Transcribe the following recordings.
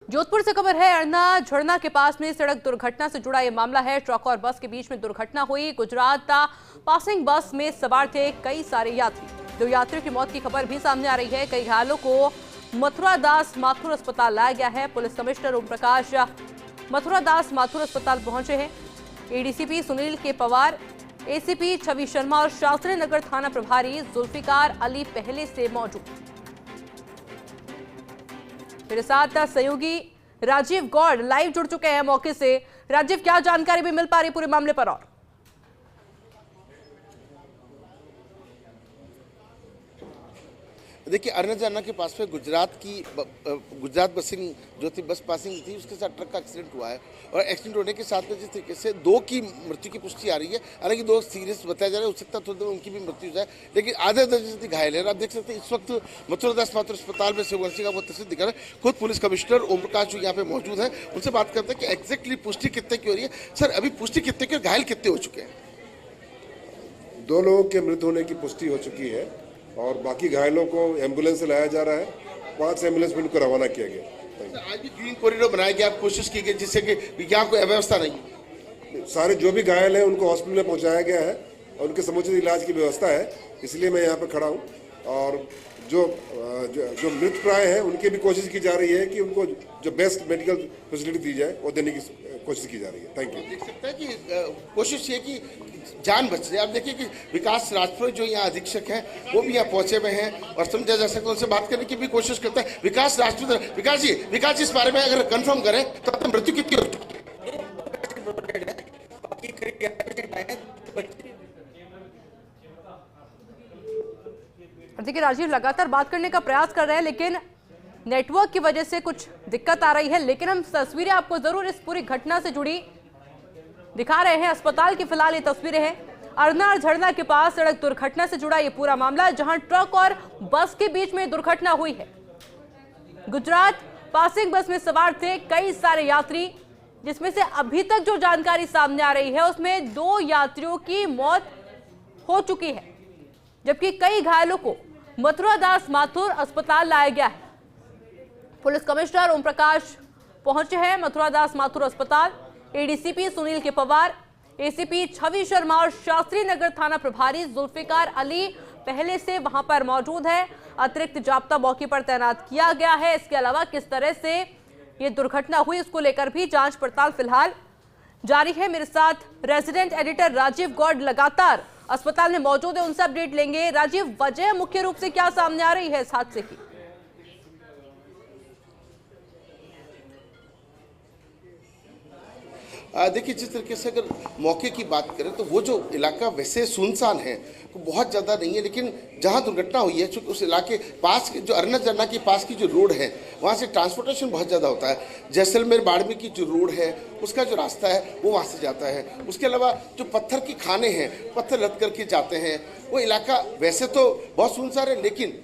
जोधपुर से खबर है। अरना झरना के पास में सड़क दुर्घटना से जुड़ा यह मामला है। ट्रक और बस के बीच में दुर्घटना हुई। गुजरात पासिंग बस में सवार थे कई सारे यात्री। 2 यात्रियों की मौत की खबर भी सामने आ रही है। कई घायलों को मथुरा दास माथुर अस्पताल लाया गया है। पुलिस कमिश्नर ओम प्रकाश मथुरा दास माथुर अस्पताल पहुंचे हैं। एडीसीपी सुनील के पवार, एसीपी छवि शर्मा और शास्त्री नगर थाना प्रभारी जुल्फिकार अली पहले से मौजूद। मेरे साथ सहयोगी राजीव गौड़ लाइव जुड़ चुके हैं मौके से। राजीव, क्या जानकारी भी मिल पा रही पूरे मामले पर? और देखिए, अरना झरना के पास में गुजरात बसिंग जो थी, बस पासिंग थी, उसके साथ ट्रक का एक्सीडेंट हुआ है। और एक्सीडेंट होने के साथ में जिस तरीके से 2 की मृत्यु की पुष्टि आ रही है, हालांकि 2 सीरियस बताया जा रहा है, हो सकता थोड़ी देर उनकी भी मृत्यु हो जाए, लेकिन आधे दर्जन से घायल है। आप देख सकते हैं इस वक्त मथुरा दास माथुर अस्पताल में शिववंशी का वो तस्वीर दिखा रहा है। खुद पुलिस कमिश्नर ओम प्रकाश जो यहाँ पे मौजूद है, उनसे बात करते हैं कि एग्जैक्टली पुष्टि कितने की हो रही है। सर, अभी पुष्टि कितने की और घायल कितने हो चुके हैं? 2 लोगों के मृत होने की पुष्टि हो चुकी है और बाकी घायलों को एम्बुलेंस से लाया जा रहा है। 5 एम्बुलेंस में उनको रवाना किया गया। आज भी ग्रीन कॉरिडोर बनाया गया, कोशिश की गई जिससे कि यहाँ कोई अव्यवस्था नहीं। सारे जो भी घायल हैं उनको हॉस्पिटल में पहुंचाया गया है और उनके समुचित इलाज की व्यवस्था है, इसलिए मैं यहाँ पे खड़ा हूँ। और जो मृत प्राय हैं उनकी भी कोशिश की जा रही है कि उनको जो बेस्ट मेडिकल फैसिलिटी दी जाए वो देने की कोशिश की जा रही है। Thank you. देख सकते हैं कि कोशिश ये कि जान बच रही है। आप देखिए कि विकास राजपुर जो यहाँ अधीक्षक हैं वो भी यहाँ पहुंचे हुए हैं और समझा जा सकता है, उनसे बात करने की भी कोशिश करता है। विकास राजपुर, विकास जी इस बारे में अगर कंफर्म करें तो अब मृत्यु कितनी हो? देखिए राजीव, लगातार बात करने का प्रयास कर रहे हैं लेकिन नेटवर्क की वजह से कुछ दिक्कत आ रही है। लेकिन हम तस्वीरें आपको जरूर इस पूरी घटना से जुड़ी दिखा रहे हैं। अस्पताल की फिलहाल ये तस्वीरें हैं। अरना झरना के पास सड़क दुर्घटना से जुड़ा ये पूरा मामला, जहां ट्रक और बस के बीच में दुर्घटना हुई है। गुजरात पासिंग बस में सवार थे कई सारे यात्री, जिसमें से अभी तक जो जानकारी सामने आ रही है उसमें 2 यात्रियों की मौत हो चुकी है, जबकि कई घायलों को मथुरा दास माथुर अस्पताल लाया गया है। पुलिस कमिश्नर ओम प्रकाश पहुंचे हैं मथुरा दास माथुर अस्पताल। एडीसीपी सुनील के पवार, एसीपी छवि शर्मा और शास्त्री नगर थाना प्रभारी जुल्फिकार अली पहले से वहां पर मौजूद है। अतिरिक्त जाब्ता मौके पर तैनात किया गया है। इसके अलावा किस तरह से ये दुर्घटना हुई उसको लेकर भी जांच पड़ताल फिलहाल जारी है। मेरे साथ रेजिडेंट एडिटर राजीव गौड़ लगातार अस्पताल में मौजूद है, उनसे अपडेट लेंगे। राजीव, वजह मुख्य रूप से क्या सामने आ रही है इस हादसे की? देखिए, जिस तरीके से अगर मौके की बात करें तो वो जो इलाका वैसे सुनसान है, तो बहुत ज़्यादा नहीं है, लेकिन जहाँ दुर्घटना हुई है चूँकि उस इलाके पास जो अरना झरना के पास की जो रोड है वहाँ से ट्रांसपोर्टेशन बहुत ज़्यादा होता है। जैसलमेर बाड़मेर की जो रोड है उसका जो रास्ता है वो वहाँ से जाता है। उसके अलावा जो पत्थर की खाने हैं, पत्थर लद करके जाते हैं, वो इलाका वैसे तो बहुत सुनसान है, लेकिन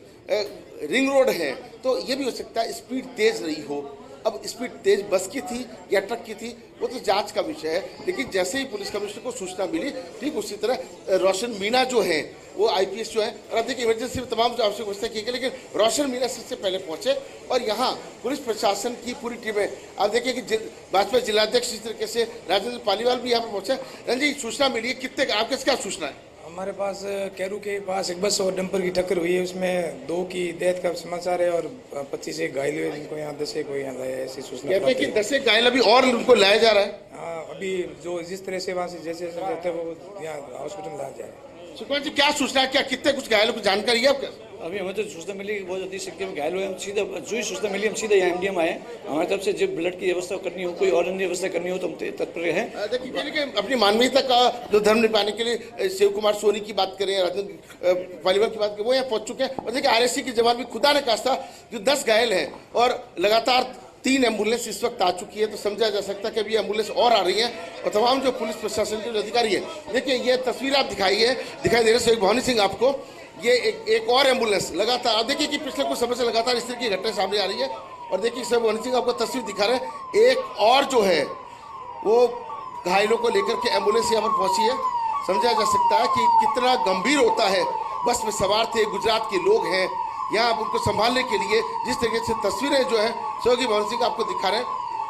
रिंग रोड है तो ये भी हो सकता है स्पीड तेज़ रही हो। अब स्पीड तेज बस की थी या ट्रक की थी वो तो जांच का विषय है, लेकिन जैसे ही पुलिस कमिश्नर को सूचना मिली ठीक उसी तरह रोशन मीना जो है वो आईपीएस जो है, और अब देखिए इमरजेंसी में तमाम जो आवश्यक व्यवस्था की गई, लेकिन रोशन मीना सबसे पहले पहुंचे और यहाँ पुलिस प्रशासन की पूरी टीमें, आप देखिए कि भाजपा जिलाध्यक्ष इस तरीके से राजेंद्र पालीवाल भी यहाँ पर पहुंचे। रंजी, सूचना मिली है, कितने आपके क्या सूचना है? हमारे पास कैरू के पास एक बस और डंपर की टक्कर हुई है, उसमें 2 की डेथ का समाचार है और 25 एक घायल हुए, जिनको यहाँ 10 को यहाँ लाया है, ऐसी सूचना कहते हैं कि 10 घायल अभी और उनको लाया जा रहा है। हाँ, अभी जो जिस तरह से वहाँ से जैसे रहते हैं वो यहाँ हॉस्पिटल लाया जाए। सुकुमार जी, क्या सूचना है, क्या कितने कुछ घायलों की जानकारी है आपका? अभी हमें तो सूचना मिली वो जल्दी शक्ति में घायल हुए, हम सीधा जो ही सूचना मिली हम सीधा यहाँ एमडीएम आए। हमारी तरफ से जब ब्लड की व्यवस्था करनी हो, कोई और अन्य व्यवस्था करनी हो तो हम तत्पर हैं। देखिए, अपनी मानवीयता का जो धर्म निभाने के लिए शिव कुमार सोनी की बात करें, राजेंद्र पालीवाल की बात करें, वो यहाँ पहुंच चुके हैं। और देखिए आरएससी के जवान भी खुदा ने खास्ता जो 10 घायल हैं और लगातार 3 एम्बुलेंस इस वक्त आ चुकी है, तो समझा जा सकता है कि अभी एम्बुलेंस और आ रही है और तमाम जो पुलिस प्रशासन के जो अधिकारी है। देखिए ये तस्वीर आप दिखाई दे रहे हैं भवानी सिंह आपको, ये एक और एम्बुलेंस लगातार, आप देखिए कि पिछले कुछ समय से लगातार इस तरह की घटना सामने आ रही है। और देखिए सर भवानी सिंह आपको तस्वीर दिखा रहे हैं, एक और जो है वो घायलों को लेकर के एम्बुलेंस यहाँ पर पहुंची है। समझा जा सकता है कि कितना गंभीर होता है। बस में सवार थे, गुजरात के लोग हैं, यहाँ आप उनको संभालने के लिए जिस तरीके से तस्वीरें जो है सहयोगी भवन सिंह आपको दिखा रहे हैं,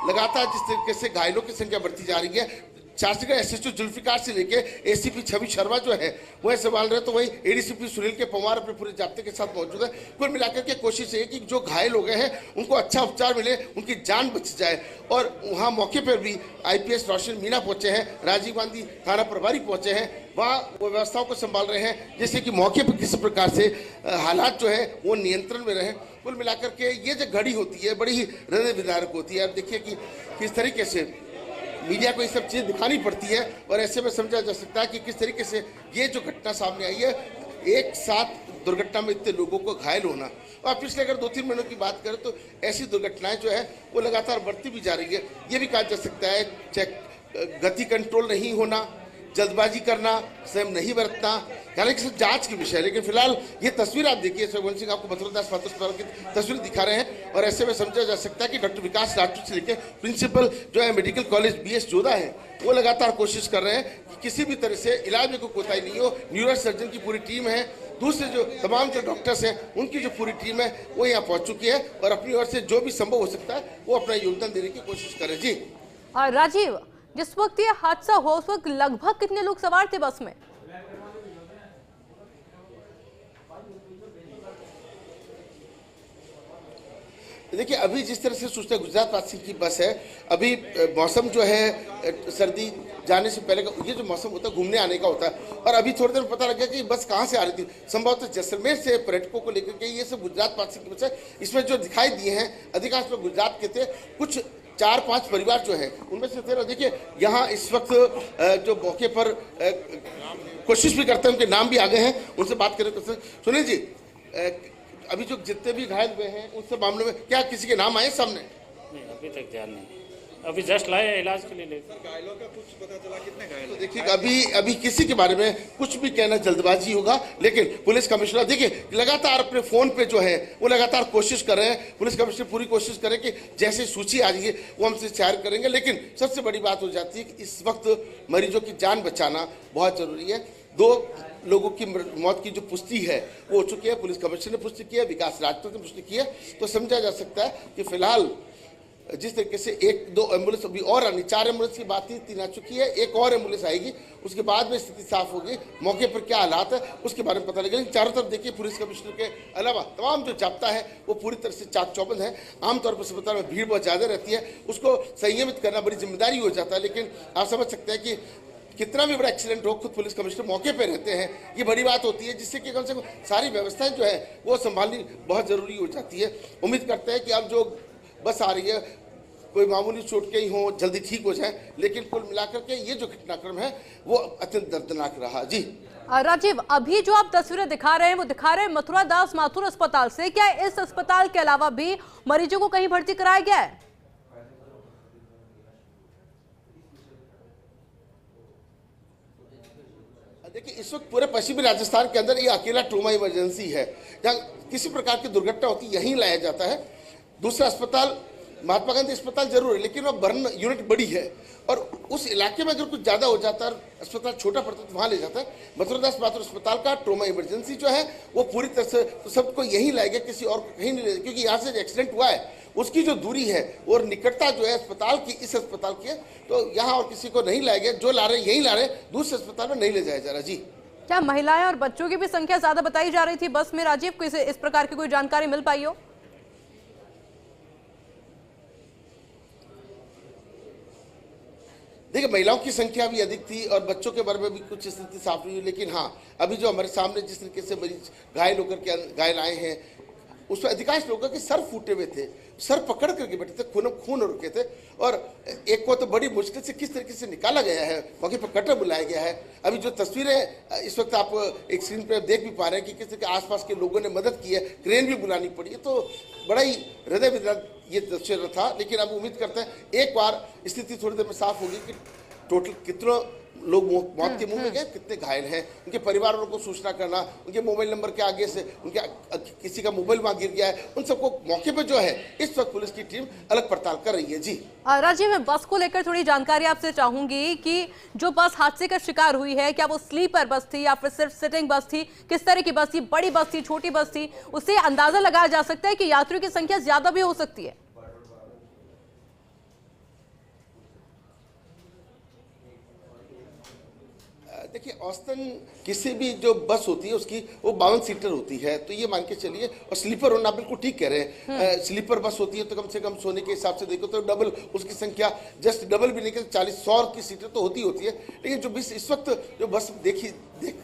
लगातार जिस तरीके से घायलों की संख्या बढ़ती जा रही है। शासकीय एसएसओ जुल्फिकार से लेके एसीपी छवि शर्मा जो है वह संभाल रहे, तो वही एडीसीपी सुनील के पवार अपने पूरे जाब्ते के साथ मौजूद है। कुल मिलाकर के कोशिश है कि जो घायल हो गए हैं उनको अच्छा उपचार मिले, उनकी जान बच जाए। और वहाँ मौके पर भी आईपीएस रोशन मीणा पहुंचे हैं, राजीव गांधी थाना प्रभारी पहुंचे हैं, वहाँ वो व्यवस्थाओं को संभाल रहे हैं जिससे कि मौके पर किसी प्रकार से हालात जो है वो नियंत्रण में रहे। कुल मिलाकर के ये जो घड़ी होती है बड़ी ही हृदय विदारक होती है। अब देखिए कि किस तरीके से मीडिया को ये सब चीज़ दिखानी पड़ती है और ऐसे में समझा जा सकता है कि किस तरीके से ये जो घटना सामने आई है, एक साथ दुर्घटना में इतने लोगों को घायल होना। और पिछले अगर 2-3 महीनों की बात करें तो ऐसी दुर्घटनाएं जो है वो लगातार बढ़ती भी जा रही है। ये भी कहा जा सकता है गति कंट्रोल नहीं होना, जल्दबाजी करना, संयम नहीं बरतना, हालांकि सब जांच की विषय है। लेकिन फिलहाल ये तस्वीर आप देखिए, सहयोगी सिंह आपको मथुरा दास माथुर अस्पताल की तस्वीर दिखा रहे हैं और ऐसे में समझा जा सकता है कि डॉक्टर विकास राठौर से लेकर प्रिंसिपल जो है मेडिकल कॉलेज BS जोधा है वो लगातार कोशिश कर रहे हैं कि किसी भी तरह से इलाज में कोई कोताही नहीं हो। न्यूरो सर्जन की पूरी टीम है, दूसरे जो तमाम जो डॉक्टर्स हैं उनकी जो पूरी टीम है वो यहाँ पहुँच चुकी है और अपनी ओर से जो भी संभव हो सकता है वो अपना योगदान देने की कोशिश करें। जी राजीव, जिस वक्त ये हादसा हो उस वक्त लगभग कितने लोग सवार थे बस में? देखिए अभी जिस तरह से सूचना गुजरात पासिंग की बस है, अभी मौसम जो है सर्दी जाने से पहले का ये जो मौसम होता है घूमने आने का होता है और अभी थोड़ी देर में पता लग गया कि बस कहाँ से आ रही थी। संभवतः जैसलमेर से पर्यटकों को लेकर के ये सब गुजरात पासिंग की बस है। इसमें जो दिखाई दिए हैं अधिकांश लोग गुजरात के थे, कुछ 4-5 परिवार जो है उनमें से थे। देखिए यहाँ इस वक्त जो मौके पर कोशिश भी करते हैं, उनके नाम भी आ गए हैं, उनसे बात करें तो सुनील जी, अभी जो जितने भी घायल हुए हैं उन सब मामलों में क्या किसी के नाम आए सामने? नहीं, अभी तक ध्यान नहीं, अभी जस्ट लाए इलाज के लिए लेकर। घायलों का कुछ पता चला कितने घायल? तो देखिए अभी किसी के बारे में कुछ भी कहना जल्दबाजी होगा, लेकिन पुलिस कमिश्नर देखिए लगातार अपने फोन पे जो है वो लगातार कोशिश कर रहे हैं। पुलिस कमिश्नर पूरी कोशिश करें कि जैसे सूची आ रही है वो हमसे शेयर करेंगे, लेकिन सबसे बड़ी बात हो जाती है कि इस वक्त मरीजों की जान बचाना बहुत जरूरी है। 2 लोगों की मौत की जो पुष्टि है वो हो चुकी है, पुलिस कमिश्नर ने पुष्टि की है, विकास राठौर ने पुष्टि की है। तो समझा जा सकता है कि फिलहाल जिस तरीके से 1-2 एम्बुलेंस अभी और आनी, 4 एम्बुलेंस की बात थी, 3 आ चुकी है, एक और एम्बुलेंस आएगी, उसके बाद में स्थिति साफ होगी, मौके पर क्या हालात है उसके बारे में पता लगेगा। लेकिन चारों तरफ देखिए पुलिस कमिश्नर के अलावा तमाम जो जाब्ता है वो पूरी तरह से चाक चौबंद है। आमतौर पर अस्पताल में भीड़ बहुत ज़्यादा रहती है, उसको संयमित करना बड़ी जिम्मेदारी हो जाता है। लेकिन आप समझ सकते हैं कि कितना भी बड़ा एक्सीडेंट हो, खुद पुलिस कमिश्नर मौके पे रहते हैं, ये बड़ी बात होती है, जिससे कि कम से कम सारी व्यवस्थाएं जो है वो संभालनी बहुत ज़रूरी हो जाती है। उम्मीद करते हैं कि अब जो बस आ रही है कोई मामूली चोट के ही हो, जल्दी ठीक हो जाए, लेकिन कुल मिलाकर के ये जो घटनाक्रम है वो अत्यंत दर्दनाक रहा। जी राजीव, अभी जो आप तस्वीरें दिखा रहे हैं वो दिखा रहे हैं मथुरा दास माथुर अस्पताल से। क्या इस अस्पताल के अलावा भी मरीजों को कहीं भर्ती कराया गया है? देखिए इस वक्त पूरे पश्चिमी राजस्थान के अंदर ये अकेला ट्रोमा इमरजेंसी है जहाँ किसी प्रकार की दुर्घटना होती है, यहीं लाया जाता है। दूसरा अस्पताल महात्मा गांधी अस्पताल जरूर है, लेकिन वह बर्न यूनिट बड़ी है और उस इलाके में अगर कुछ ज़्यादा हो जाता है, अस्पताल छोटा पड़ता है तो वहाँ ले जाता है। मथुरा दास माथुर अस्पताल का ट्रोमा इमरजेंसी जो है वो पूरी तरह से तो सबको यहीं लाएगा, किसी और को कहीं नहीं ले, क्योंकि यहाँ से जो एक्सीडेंट हुआ है उसकी जो दूरी है और निकटता जो है अस्पताल की इस अस्पताल की है, तो यहाँ और किसी को नहीं लाएगा। जो ला रहे यहीं ला रहे, दूसरे अस्पताल में नहीं ले जाया जा रहा। जी क्या महिलाएं और बच्चों की भी संख्या ज्यादा बताई जा रही थी बस में? राजीव, को इस प्रकार की कोई जानकारी मिल पाई हो? देखिए महिलाओं की संख्या भी अधिक थी और बच्चों के बारे में भी कुछ स्थिति साफ नहीं हुई, लेकिन हाँ अभी जो हमारे सामने जिस तरीके से मरीज घायल होकर के घायल आए हैं उसमें अधिकांश लोगों के सर फूटे हुए थे, सर पकड़ करके बैठे थे, खून हो रखे थे और एक को तो बड़ी मुश्किल से किस तरीके से निकाला गया है, मौके पर कटर बुलाया गया है। अभी जो तस्वीरें इस वक्त आप एक स्क्रीन पर देख भी पा रहे हैं कि किस तरह के आसपास के लोगों ने मदद की है, क्रेन भी बुलानी पड़ी है, तो बड़ा ही हृदय विदारक ये दृश्य था। लेकिन अब उम्मीद करते हैं एक बार स्थिति थोड़ी देर में साफ होगी कि टोटल कितना लोग मौत के मुंह में गए, कितने घायल हैं, उनके परिवार वालों को सूचना करना, उनके मोबाइल नंबर के आगे से उनके किसी का मोबाइल वहां गिर गया है, उन सबको मौके पे जो है इस वक्त पुलिस की टीम अलग पड़ताल कर रही है। जी राजीव, मैं बस को लेकर थोड़ी जानकारी आपसे चाहूंगी कि जो बस हादसे का शिकार हुई है, क्या वो स्लीपर बस थी या फिर सिर्फ सिटिंग बस थी? किस तरह की बस थी? बड़ी बस थी, छोटी बस थी? उससे अंदाजा लगाया जा सकता है कि यात्रियों की संख्या ज्यादा भी हो सकती है। देखिए, औसतन किसी भी जो बस होती है उसकी वो 52 सीटर होती है, तो ये मान के चलिए। और स्लीपर होना बिल्कुल ठीक कह रहे हैं। स्लीपर बस होती है तो कम से कम सोने के हिसाब से देखो तो डबल, उसकी संख्या जस्ट डबल भी नहीं, 40-100 की सीटर तो होती है। लेकिन जो इस वक्त जो बस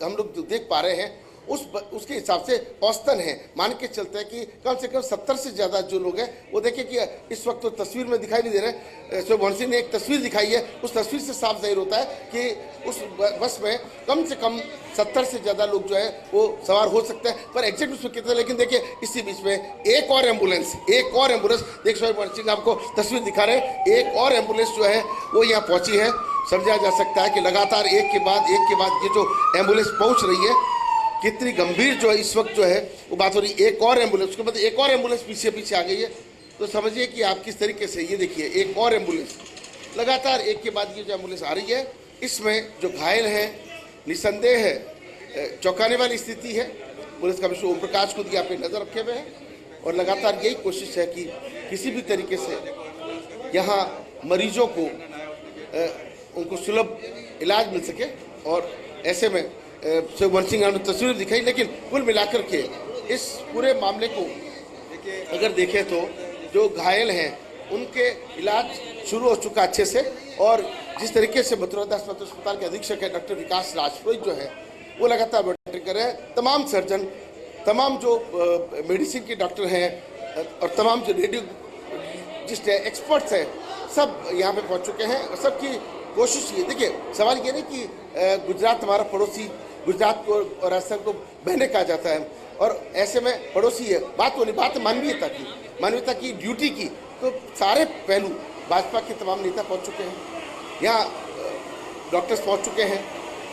हम लोग देख पा रहे हैं उसके हिसाब से औसतन है, मान के चलते हैं कि कम से कम 70 से ज़्यादा जो लोग हैं वो देखिए कि इस वक्त तो तस्वीर में दिखाई नहीं दे रहे। शोभन सिंह ने एक तस्वीर दिखाई है, उस तस्वीर से साफ जाहिर होता है कि उस बस में कम से कम 70 से ज़्यादा लोग जो है वो सवार हो सकते हैं, पर एग्जैक्ट उसमें कितने। लेकिन देखिए इसी बीच में एक और एम्बुलेंस देख शोभन सिंह आपको तस्वीर दिखा रहे हैं, एक और एम्बुलेंस जो है वो यहाँ पहुँची है। समझा जा सकता है कि लगातार एक के बाद ये जो एम्बुलेंस पहुँच रही है, कितनी गंभीर जो है इस वक्त जो है वो बात हो रही है। एक और एम्बुलेंस, उसके बाद एक और एम्बुलेंस पीछे आ गई है, तो समझिए कि आप किस तरीके से, ये देखिए एक और एम्बुलेंस लगातार एक के बाद ये जो एम्बुलेंस आ रही है, इसमें जो घायल हैं निसंदेह है चौंकाने वाली स्थिति है। पुलिस कमिश्नर ओम प्रकाश खुद यहाँ पे नजर रखे हुए हैं और लगातार यही कोशिश है कि किसी भी तरीके से यहाँ मरीजों को उनको सुलभ इलाज मिल सके। और ऐसे में शोभन सिंह ने तस्वीर दिखाई, लेकिन कुल मिलाकर के इस पूरे मामले को अगर देखें तो जो घायल हैं उनके इलाज शुरू हो चुका अच्छे से। और जिस तरीके से मथुरा दास अस्पताल के अधीक्षक है डॉक्टर विकास राजपुरोहित जो है वो लगातार मॉनिटरिंग कर रहे हैं। तमाम सर्जन, तमाम जो मेडिसिन के डॉक्टर हैं और तमाम जो रेडियोलॉजिस्ट है, एक्सपर्ट्स हैं, सब यहाँ पे पहुँच चुके हैं। सबकी कोशिश ये, देखिए सवाल ये नहीं कि गुजरात हमारा पड़ोसी, गुजरात को और राजस्थान को बहने कहा जाता है और ऐसे में पड़ोसी है, बात वो नहीं, बात मानवीयता की ड्यूटी की। तो सारे पहलू भाजपा के तमाम नेता पहुंच चुके हैं, यहाँ डॉक्टर्स पहुंच चुके हैं,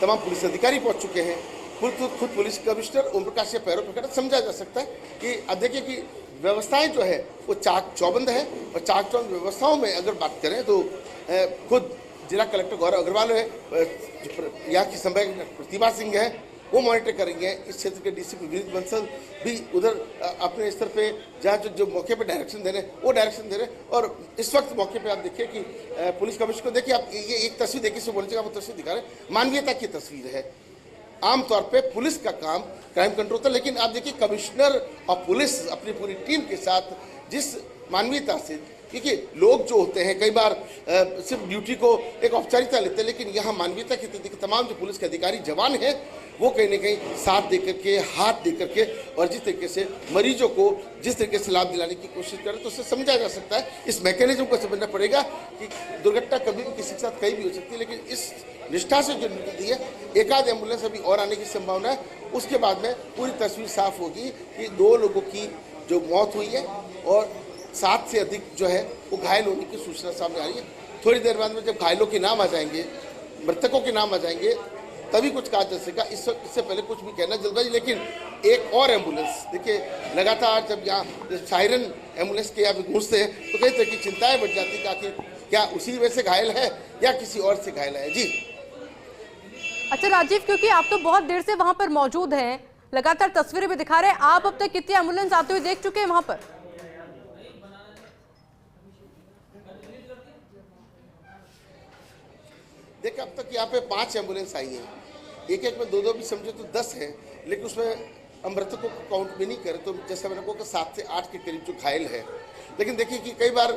तमाम पुलिस अधिकारी पहुंच चुके हैं, खुद पुलिस कमिश्नर ओम प्रकाश के पैरों पकड़। समझा जा सकता है कि अब देखिए कि व्यवस्थाएं जो है वो चाक चौबंद है। और चाक चौबंद व्यवस्थाओं में अगर बात करें तो खुद जिला कलेक्टर गौरव अग्रवाल है, यहाँ की संभाग प्रतिभा सिंह है, वो मॉनिटर करेंगे। इस क्षेत्र के डीसीपी विनीत बंसल भी उधर अपने स्तर पे जहाँ जो मौके पे डायरेक्शन दे रहे हैं वो डायरेक्शन दे रहे हैं। और इस वक्त मौके पे आप देखिए कि पुलिस कमिश्नर को देखिए, आप ये एक तस्वीर देखिए, से बोलने का तस्वीर दिखा रहे हैं, मानवीयता की तस्वीर है। आमतौर पे पुलिस का काम क्राइम कंट्रोल था, लेकिन आप देखिए कमिश्नर और पुलिस अपनी पूरी टीम के साथ जिस मानवीयता से, क्योंकि लोग जो होते हैं कई बार सिर्फ ड्यूटी को एक औपचारिकता लेते हैं, लेकिन यहाँ मानवीयता की तमाम जो पुलिस के अधिकारी जवान हैं वो कहीं ना कहीं साथ दे करके, हाथ दे करके और जिस तरीके से मरीजों को जिस तरीके से लाभ दिलाने की कोशिश करें, तो उससे समझा जा सकता है। इस मैकेनिज्म को समझना पड़ेगा कि दुर्घटना कभी भी किसी के साथ कहीं भी हो सकती है, लेकिन इस निष्ठा से जो नीति दी है, एक आध एम्बुलेंस अभी और आने की संभावना है। उसके बाद में पूरी तस्वीर साफ होगी कि 2 लोगों की जो मौत हुई है और 7 से अधिक जो है वो घायल होने की सूचना सामने आ रही है। थोड़ी देर बाद में जब घायलों के नाम आ जाएंगे, मृतकों के नाम आ जाएंगे, तभी कुछ कहा जा सकेगा। इससे पहले कुछ भी कहना जल्दबाजी। लेकिन एक और एम्बुलेंस देखिए, लगातार जब यहाँ सायरन एम्बुलेंस के यहाँ गूंजते हैं तो कई तरह की चिंताएं बढ़ जाती कि आखिर क्या उसी वजह से घायल है या किसी और से घायल है। जी अच्छा राजीव, क्योंकि आप तो बहुत देर से वहां पर मौजूद हैं, लगातार तस्वीरें भी दिखा रहे हैं, आप अब तक कितनी एम्बुलेंस आते हुए देख चुके हैं वहां पर? देखिए अब तक यहाँ पे 5 एम्बुलेंस आई है, एक में 2 भी समझे तो 10 है, लेकिन उसमें मृतकों को काउंट भी नहीं करे तो जैसा मैंने कहा 7 से 8 के करीब जो घायल है। लेकिन देखिए कि कई बार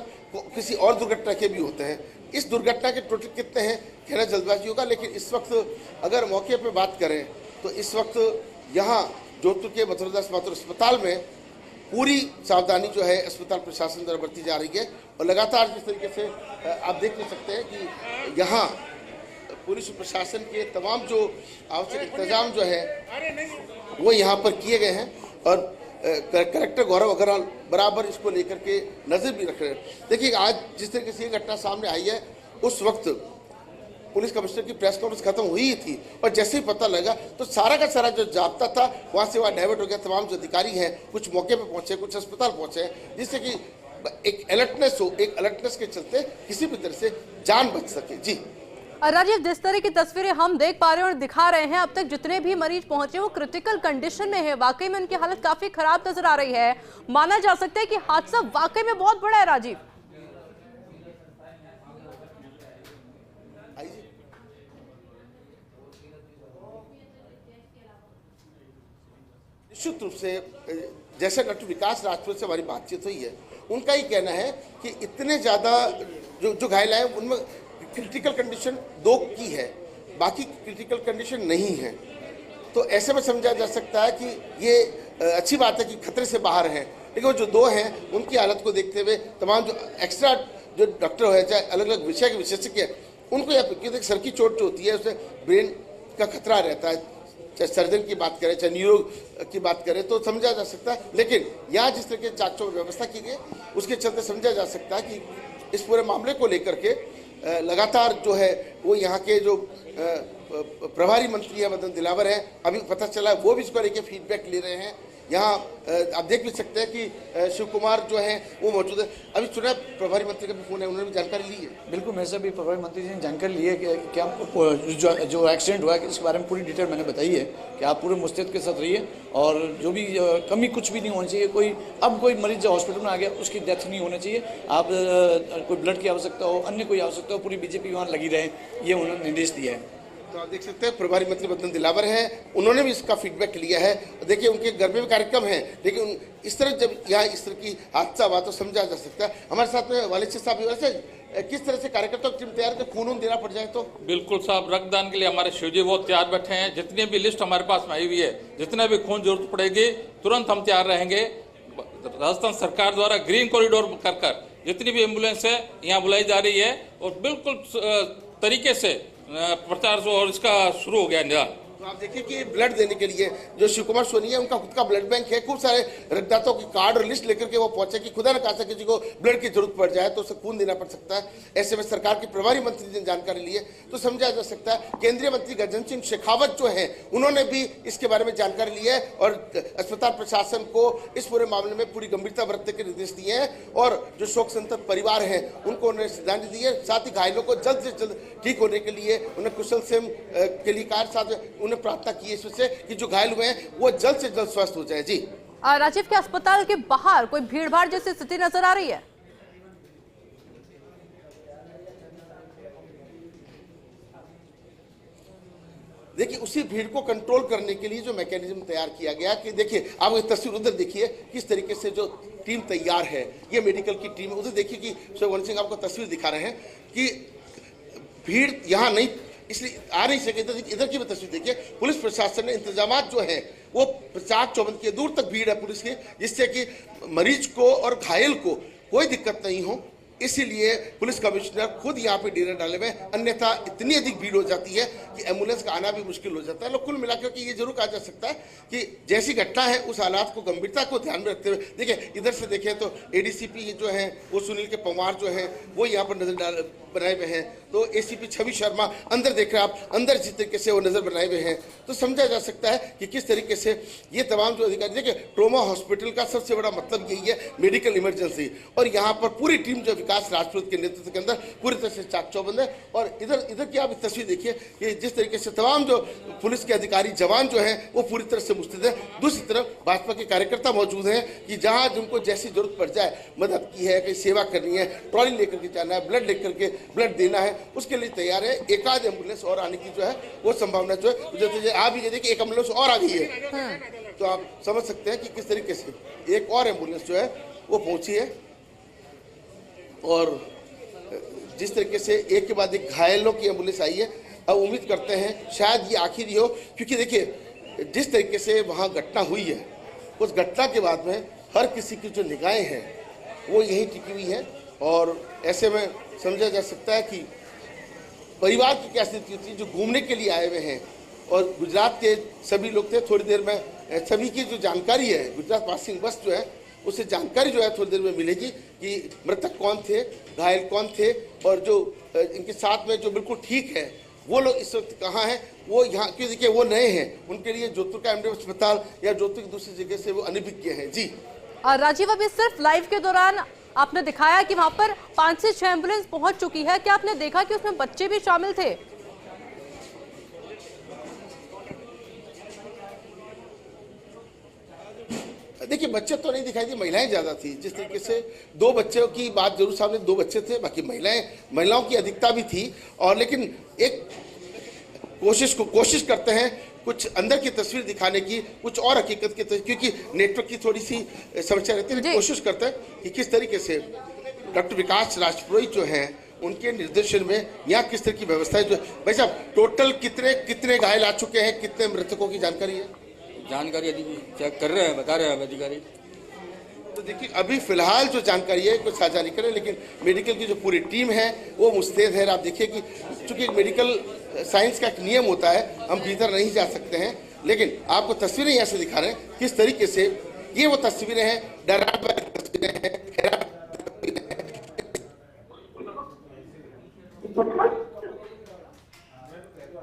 किसी और दुर्घटना के भी होते हैं। इस दुर्घटना के टोटल कितने हैं कहना जल्दबाजी होगा, लेकिन इस वक्त अगर मौके पे बात करें तो इस वक्त यहाँ जोधपुर के मथुरा दास माथुर अस्पताल में पूरी सावधानी जो है अस्पताल प्रशासन द्वारा बरती जा रही है। और लगातार जिस तरीके से आप देख सकते हैं कि यहाँ पुलिस प्रशासन के तमाम जो आवश्यक इंतजाम जो है वो यहाँ पर किए गए हैं और कलेक्टर गौरव अग्रवाल बराबर इसको लेकर के नजर भी रख रहे हैं। देखिए आज जिस तरीके से ये घटना सामने आई है, उस वक्त पुलिस कमिश्नर की प्रेस कॉन्फ्रेंस खत्म हुई ही थी और जैसे ही पता लगा तो सारा का सारा जो जाब्ता था वहाँ से वहाँ डाइवर्ट हो गया। तमाम जो अधिकारी हैं कुछ मौके पर पहुंचे, कुछ अस्पताल पहुंचे, जिससे कि एक अलर्टनेस हो, एक अलर्टनेस के चलते किसी भी तरह से जान बच सके। जी राजीव, जिस तरह की तस्वीरें हम देख पा रहे हैं और दिखा रहे हैं, अब तक जितने भी मरीज पहुंचे वो क्रिटिकल कंडीशन में है। वाकई में उनकी हालत काफी खराब नजर आ रही है। माना जा सकता है कि हादसा वाकई में बहुत बड़ा है। राजीव, निश्चित रूप से जैसे डॉक्टर विकास राजपूत से हमारी बातचीत हुई है, उनका ही कहना है कि इतने ज़्यादा जो घायल हैं उनमें क्रिटिकल कंडीशन 2 की है, बाकी क्रिटिकल कंडीशन नहीं है। तो ऐसे में समझा जा सकता है कि ये अच्छी बात है कि खतरे से बाहर हैं, लेकिन वो जो 2 हैं उनकी हालत को देखते हुए तमाम जो एक्स्ट्रा जो डॉक्टर है, चाहे अलग अलग विषय के विशेषज्ञ हैं, उनको यह क्योंकि सर की चोट जो होती है उससे ब्रेन का खतरा रहता है, चाहे सर्जन की बात करें चाहे न्यूरो की बात करें तो समझा जा सकता है। लेकिन यहाँ जिस तरह की चाक चौबंद व्यवस्था की गई उसके चलते समझा जा सकता है कि इस पूरे मामले को लेकर के लगातार जो है वो यहाँ के जो प्रभारी मंत्री है मदन दिलावर है, अभी पता चला वो भी इसको लेके फीडबैक ले रहे हैं। यहाँ आप देख भी सकते हैं कि शिव कुमार जो है वो मौजूद है। अभी सुना प्रभारी मंत्री का भी फोन है, उन्होंने भी जानकारी ली है। बिल्कुल, मेरे से भी प्रभारी मंत्री जी ने जानकारी ली है कि क्या जो एक्सीडेंट हुआ है इसके बारे में पूरी डिटेल मैंने बताई है कि आप पूरे मुस्तैद के साथ रहिए और जो भी कमी कुछ भी नहीं होनी चाहिए। कोई मरीज जो हॉस्पिटल में आ गया उसकी डेथ नहीं होनी चाहिए। आप कोई ब्लड की आवश्यकता हो, अन्य कोई आवश्यकता हो, पूरी बीजेपी वहाँ लगी रहे, ये उन्होंने निर्देश दिया है। तो आप देख सकते हैं प्रभारी मंत्री मदन दिलावर हैं, उन्होंने भी इसका फीडबैक लिया है। देखिए उनके घर में भी कार्यक्रम है, लेकिन इस तरह जब यहाँ इस तरह की हादसा हुआ तो समझा जा सकता है। हमारे साथ में वालिद साहब भी, वैसे किस तरह से कार्यकर्ताओं की टीम तैयार है, खून देना पड़ जाए तो? बिल्कुल साहब, रक्तदान के लिए हमारे शिवजी बहुत तैयार बैठे हैं। जितनी भी लिस्ट हमारे पास में आई हुई है, जितना भी खून जरूरत पड़ेगी तुरंत हम तैयार रहेंगे। राजस्थान सरकार द्वारा ग्रीन कॉरिडोर कर जितनी भी एम्बुलेंस है यहाँ बुलाई जा रही है और बिल्कुल तरीके से प्रचार और इसका शुरू हो गया निदान। तो आप देखिए कि ब्लड देने के लिए जो शिव कुमार सोनी है उनका खुद का ब्लड बैंक है, खूब सारे रक्तदाताओं की कार्ड और लिस्ट लेकर के वो पहुंचे कि खुदा न खासा किसी को ब्लड की जरूरत पड़ जाए तो उसे खून देना पड़ सकता है। ऐसे में सरकार के प्रभारी मंत्री ने जानकारी ली है तो समझा जा सकता है। केंद्रीय मंत्री गजेंद्र सिंह शेखावत जो है उन्होंने भी इसके बारे में जानकारी ली है और अस्पताल प्रशासन को इस पूरे मामले में पूरी गंभीरता बरतने के निर्देश दिए हैं और जो शोक संतप्त परिवार है उनको उन्होंने श्रद्धांजलि दी है। साथ ही घायलों को जल्द से जल्द ठीक होने के लिए उन्हें कुशल सेम के लिए कार साथ उन्हें प्रार्थना की इससे कि जो घायल हुए हैं वो जल्द से जल्द स्वस्थ हो जाए। जी राजीव, के अस्पताल के बाहर कोई भीड़भाड़ जैसी स्थिति नजर आ रही है? देखिए उसी भीड़ को कंट्रोल करने के लिए जो मैकेनिज्म तैयार किया गया कि देखिए आप ये तस्वीर उधर देखिए किस तरीके से जो टीम तैयार है, ये मेडिकल की टीम उधर देखिए कि शोभन सिंह आपको तस्वीर दिखा रहे हैं कि भीड़ यहाँ नहीं इसलिए आ नहीं सके। इधर की भी तस्वीर देखिए, पुलिस प्रशासन ने इंतजाम जो है वो चाक चौबंद के दूर तक भीड़ है पुलिस की, जिससे कि मरीज को और घायल को कोई दिक्कत नहीं हो। इसीलिए पुलिस कमिश्नर खुद यहाँ पे डेरा डाले हुए, अन्यथा इतनी अधिक भीड़ हो जाती है कि एम्बुलेंस का आना भी मुश्किल हो जाता है। लोग कुल मिलाकर के ये जरूर कहा जा सकता है कि जैसी घटना है उस हालात को गंभीरता को ध्यान में रखते हुए देखिए इधर से देखें तो एडीसीपी जो है वो सुनील के पंवार जो है वो यहाँ पर नजर बनाए हुए हैं, तो एसीपी छवि शर्मा अंदर देख रहे हैं आप, अंदर जिस तरीके से वो नजर बनाए हुए हैं तो समझा जा सकता है कि किस तरीके से ये तमाम जो अधिकारी देखिए ट्रोमा हॉस्पिटल का सबसे बड़ा मतलब यही है मेडिकल इमरजेंसी, और यहाँ पर पूरी टीम जो विकास राजपूत के नेतृत्व के अंदर पूरी तरह से चाक चौबंद है। और इधर की आप तस्वीर देखिए कि जिस तरीके से तमाम जो पुलिस के अधिकारी जवान जो है वो पूरी तरह से मुस्तैद है। दूसरी तरफ भाजपा के कार्यकर्ता मौजूद हैं कि जहाँ जिनको जैसी जरूरत पड़ जाए, मदद की है, कहीं सेवा करनी है, ट्रॉली लेकर के जाना है, ब्लड लेकर के ब्लड देना है, उसके लिए तैयार है। एक आध एम्बुलेंस और आने की जो है वो संभावना जो है आ भी देखिए एक एम्बुलेंस और आ गई है, तो आप समझ सकते हैं कि किस तरीके से एक और एम्बुलेंस जो है वो पहुंची है। और जिस तरीके से एक के बाद एक घायलों की एम्बुलेंस आई है, अब उम्मीद करते हैं शायद ये आखिरी हो, क्योंकि देखिए जिस तरीके से वहाँ घटना हुई है उस घटना के बाद में हर किसी की जो निगाहें हैं वो यहीं टिकी हुई है। और ऐसे में समझा जा सकता है कि परिवार की क्या स्थिति थी जो घूमने के लिए आए हुए हैं और गुजरात के सभी लोग थे। थोड़ी देर में सभी की जो जानकारी है, गुजरात पासिंग बस जो है उससे जानकारी जो है थोड़ी देर में मिलेगी कि मृतक कौन थे, घायल कौन थे और जो इनके साथ में जो बिल्कुल ठीक है वो लोग इस वक्त कहाँ हैं। वो यहाँ क्यों, देखिए वो नए हैं, उनके लिए जोधपुर का एमडी अस्पताल या जोधपुर की दूसरी जगह से वो अनभिज्ञ हैं। जी राजीव, अभी सिर्फ लाइव के दौरान आपने दिखाया कि वहां पर 5 से 6 एम्बुलेंस पहुंच चुकी है, क्या आपने देखा कि उसमें बच्चे भी शामिल थे? देखिए बच्चे तो नहीं दिखाई दी, महिलाएं ज्यादा थी। जिस तरीके से 2 बच्चों की बात जरूर सामने, 2 बच्चे थे, बाकी महिलाओं की अधिकता भी थी। और लेकिन एक कोशिश करते हैं कुछ अंदर की तस्वीर दिखाने की, कुछ और हकीकत की तस्वीर, क्योंकि नेटवर्क की थोड़ी सी समस्या रहती है। कोशिश करते हैं कि किस तरीके से डॉक्टर विकास राजपुरोहित जो हैं उनके निर्देशन में यहाँ किस तरह की व्यवस्था है। जो भाई साहब टोटल कितने घायल आ चुके हैं, कितने मृतकों की जानकारी है? जानकारी चेक कर रहे हैं, बता रहे हैं अधिकारी। तो देखिए अभी फिलहाल जो जानकारी है कुछ साझा नहीं करें, लेकिन मेडिकल की जो पूरी टीम है वो मुस्तैद है। आप देखिए कि चूंकि मेडिकल साइंस का एक नियम होता है, हम भीतर नहीं जा सकते हैं, लेकिन आपको तस्वीरें यहाँ से दिखा रहे हैं किस तरीके से ये वो तस्वीरें हैं, डरावनी तस्वीरें हैं।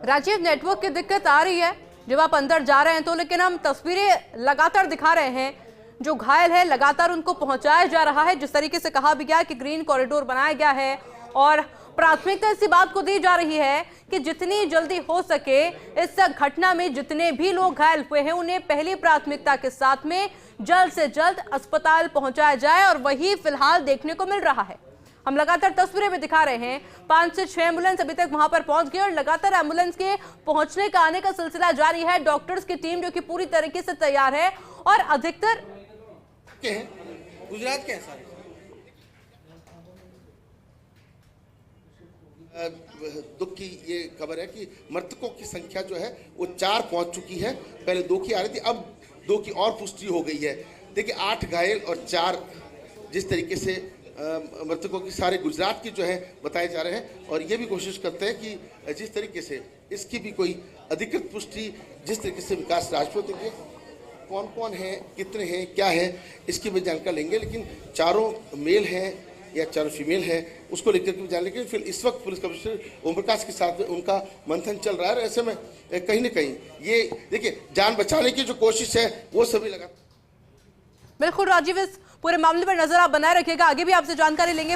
राजीव, नेटवर्क की दिक्कत आ रही है जब आप अंदर जा रहे हैं तो, लेकिन हम तस्वीरें लगातार दिखा रहे हैं। जो घायल है लगातार उनको पहुंचाया जा रहा है। जिस तरीके से कहा भी गया कि ग्रीन कॉरिडोर बनाया गया है और प्राथमिकता इसी बात को दी जा रही है कि जितनी जल्दी हो सके इस घटना में जितने भी लोग घायल हुए हैं उन्हें पहली प्राथमिकता के साथ में जल्द से जल्द अस्पताल पहुंचाया जाए, और वही फिलहाल देखने को मिल रहा है। हम लगातार तस्वीरें में दिखा रहे हैं, 5 से 6 एम्बुलेंस अभी तक वहां पर पहुंच गई और लगातार एम्बुलेंस के पहुंचने का आने का सिलसिला जारी है। डॉक्टर्स की टीम जो कि पूरी तरीके से तैयार है और अधिकतर गुजरात के हैं सारे। दुख की ये खबर है कि मृतकों की संख्या जो है वो 4 पहुंच चुकी है। पहले 2 की आ रही थी, अब 2 की और पुष्टि हो गई है। देखिए 8 घायल और 4 जिस तरीके से मृतकों की सारे गुजरात की जो है बताए जा रहे हैं। और ये भी कोशिश करते हैं कि जिस तरीके से इसकी भी कोई अधिकृत पुष्टि, जिस तरीके से विकास राजपूत के कौन कौन है, कितने हैं, क्या है, इसकी भी जानकारी लेंगे। लेकिन 4 मेल हैं या 4 फीमेल हैं उसको लेकर के भी जान लेंगे। फिर इस वक्त पुलिस कमिश्नर ओम प्रकाश के साथ में उनका मंथन चल रहा है। ऐसे में कहीं ना कहीं ये देखिए जान बचाने की जो कोशिश है वो सभी लगा। बिल्कुल राजीव, इस पूरे मामले पर नजर आप बनाए रखिएगा, आगे भी आपसे जानकारी लेंगे।